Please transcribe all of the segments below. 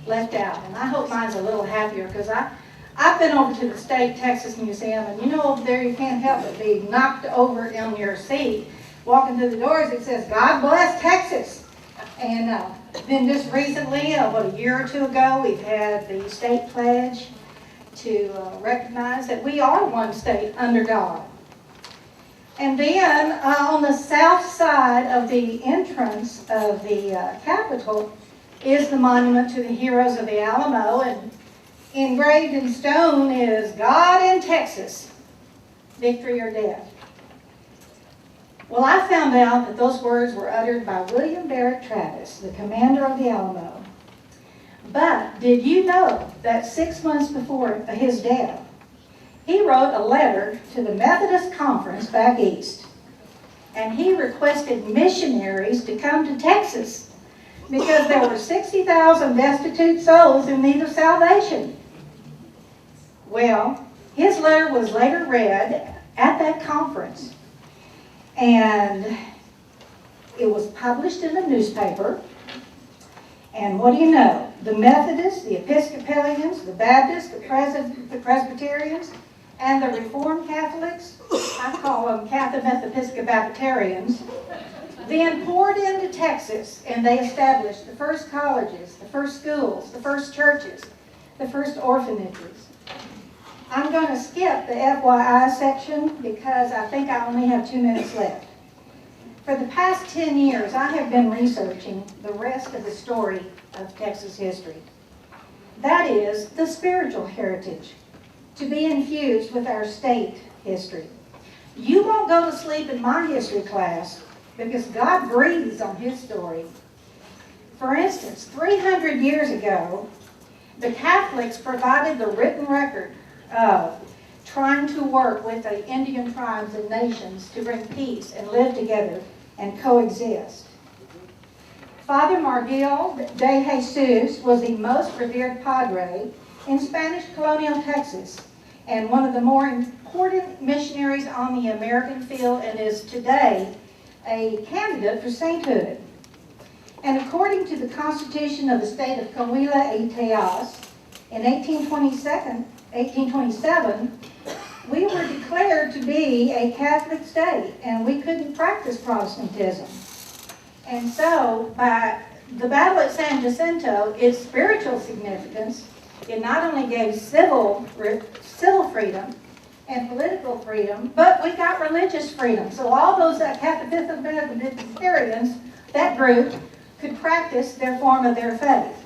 left out. And I hope mine's a little happier, because I've been over to the State Texas Museum, and you know over there you can't help but be knocked over in your seat. Walking through the doors, it says, "God bless Texas." And then just recently, about a year or two ago, we've had the state pledge to recognize that we are one state under God. And then on the south side of the entrance of the Capitol is the monument to the heroes of the Alamo, and engraved in stone is "God in Texas, victory or death." Well, I found out that those words were uttered by William Barrett Travis, the commander of the Alamo. But did you know that 6 months before his death, he wrote a letter to the Methodist Conference back east, and he requested missionaries to come to Texas because there were 60,000 destitute souls in need of salvation. Well, his letter was later read at that conference, and it was published in a newspaper. And what do you know? The Methodists, the Episcopalians, the Baptists, the Presbyterians, and the Reformed Catholics, I call them Catholic-Episcopalians, then poured into Texas, and they established the first colleges, the first schools, the first churches, the first orphanages. I'm going to skip the FYI section because I think I only have 2 minutes left. For the past 10 years, I have been researching the rest of the story of Texas history. That is, the spiritual heritage, to be infused with our state history. You won't go to sleep in my history class because God breathes on his story. For instance, 300 years ago, the Catholics provided the written record of trying to work with the Indian tribes and nations to bring peace and live together and coexist. Father Miguel de Jesus was the most revered padre in Spanish colonial Texas and one of the more important missionaries on the American field, and is today a candidate for sainthood. And according to the Constitution of the state of Coahuila y Tejas, in 1827, we were declared to be a Catholic state, and we couldn't practice Protestantism. And so, by the battle at San Jacinto, its spiritual significance, it not only gave civil freedom and political freedom, but we got religious freedom. So all those Catholic-Episcopalians, that group, could practice their form of their faith.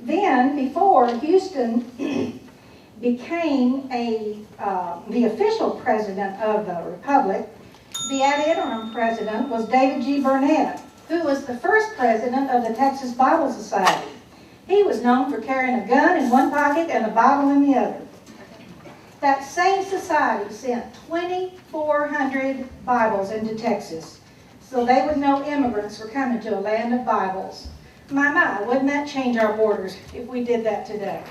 Then, before Houston became the official president of the Republic, the ad interim president was David G. Burnett, who was the first president of the Texas Bible Society. He was known for carrying a gun in one pocket and a Bible in the other. That same society sent 2,400 Bibles into Texas, so they would know immigrants were coming to a land of Bibles. My, wouldn't that change our borders if we did that today?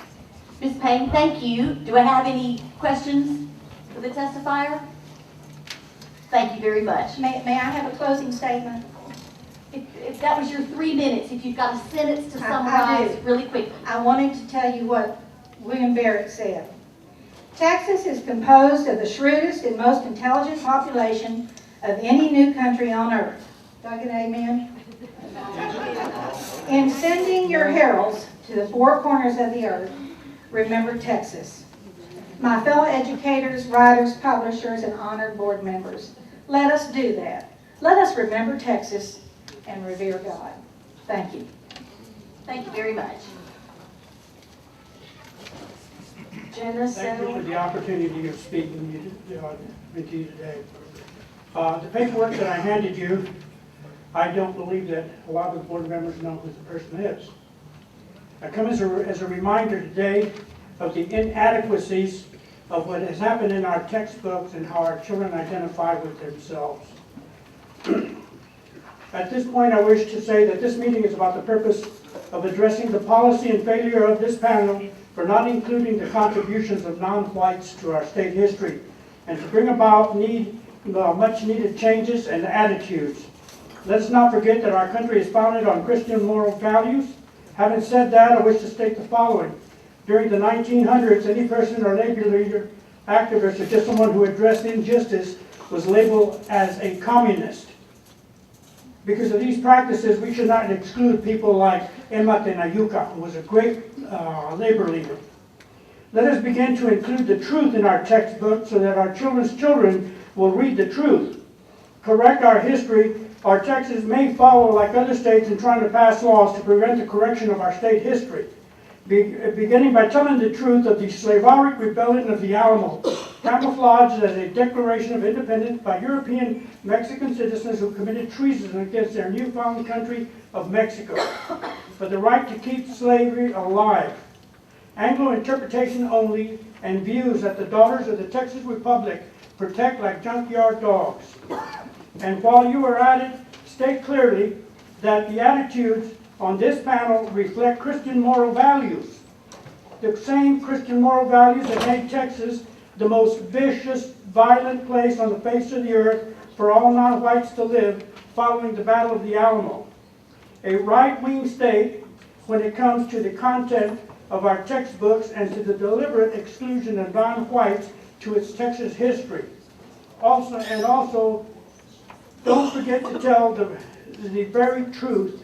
Ms. Payne, thank you. Do I have any questions for the testifier? Thank you very much. May I have a closing statement? If that was your 3 minutes, if you've got a sentence to summarize really quickly. I wanted to tell you what William Barrett said. Texas is composed of the shrewdest and most intelligent population of any new country on earth. Do I get an amen? In sending your heralds to the four corners of the earth, remember Texas. My fellow educators, writers, publishers, and honored board members, let us do that. Let us remember Texas and revere God. Thank you. Thank you very much. Jenna, Thank you for the opportunity of speaking with you today. The paperwork that I handed you, I don't believe that a lot of the board members know who the person is. I come as a reminder today of the inadequacies of what has happened in our textbooks and how our children identify with themselves. At this point, I wish to say that this meeting is about the purpose of addressing the policy and failure of this panel for not including the contributions of non-whites to our state history, and to bring about much needed changes and attitudes. Let's not forget that our country is founded on Christian moral values, Having said that, I wish to state the following. During the 1900s, any person or labor leader, activist, or just someone who addressed injustice was labeled as a communist. Because of these practices, we should not exclude people like Emma Tenayuca, who was a great labor leader. Let us begin to include the truth in our textbook so that our children's children will read the truth. Correct our history. Our Texas may follow, like other states, in trying to pass laws to prevent the correction of our state history. Beginning by telling the truth of the Slavoric rebellion of the Alamo, camouflaged as a declaration of independence by European Mexican citizens who committed treason against their newfound country of Mexico, for the right to keep slavery alive. Anglo interpretation only, and views that the daughters of the Texas Republic protect like junkyard dogs. And while you are at it, state clearly that the attitudes on this panel reflect Christian moral values. The same Christian moral values that made Texas the most vicious, violent place on the face of the earth for all non-whites to live following the Battle of the Alamo. A right-wing state when it comes to the content of our textbooks and to the deliberate exclusion of non-whites to its Texas history. Also, don't forget to tell the very truth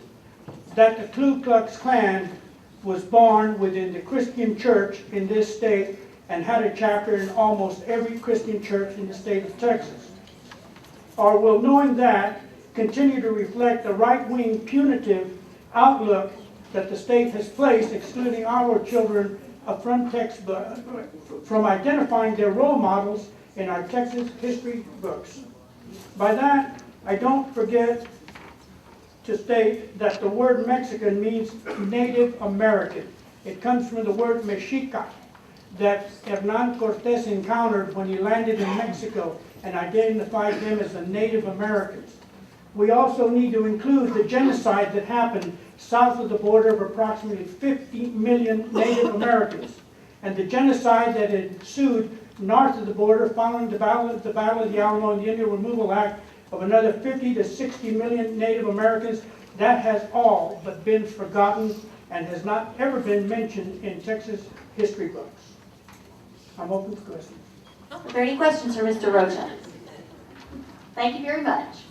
that the Ku Klux Klan was born within the Christian church in this state and had a chapter in almost every Christian church in the state of Texas. Or will knowing that continue to reflect the right-wing punitive outlook that the state has placed, excluding our children from identifying their role models in our Texas history books. By that, I don't forget to state that the word Mexican means Native American. It comes from the word Mexica that Hernán Cortés encountered when he landed in Mexico and identified them as the Native Americans. We also need to include the genocide that happened south of the border of approximately 50 million Native Americans, and the genocide that ensued north of the border following the Battle of the Alamo and the Indian Removal Act of another 50 to 60 million Native Americans. That has all but been forgotten and has not ever been mentioned in Texas history books. I'm open to questions. Are there any questions for Mr. Rocha? Thank you very much.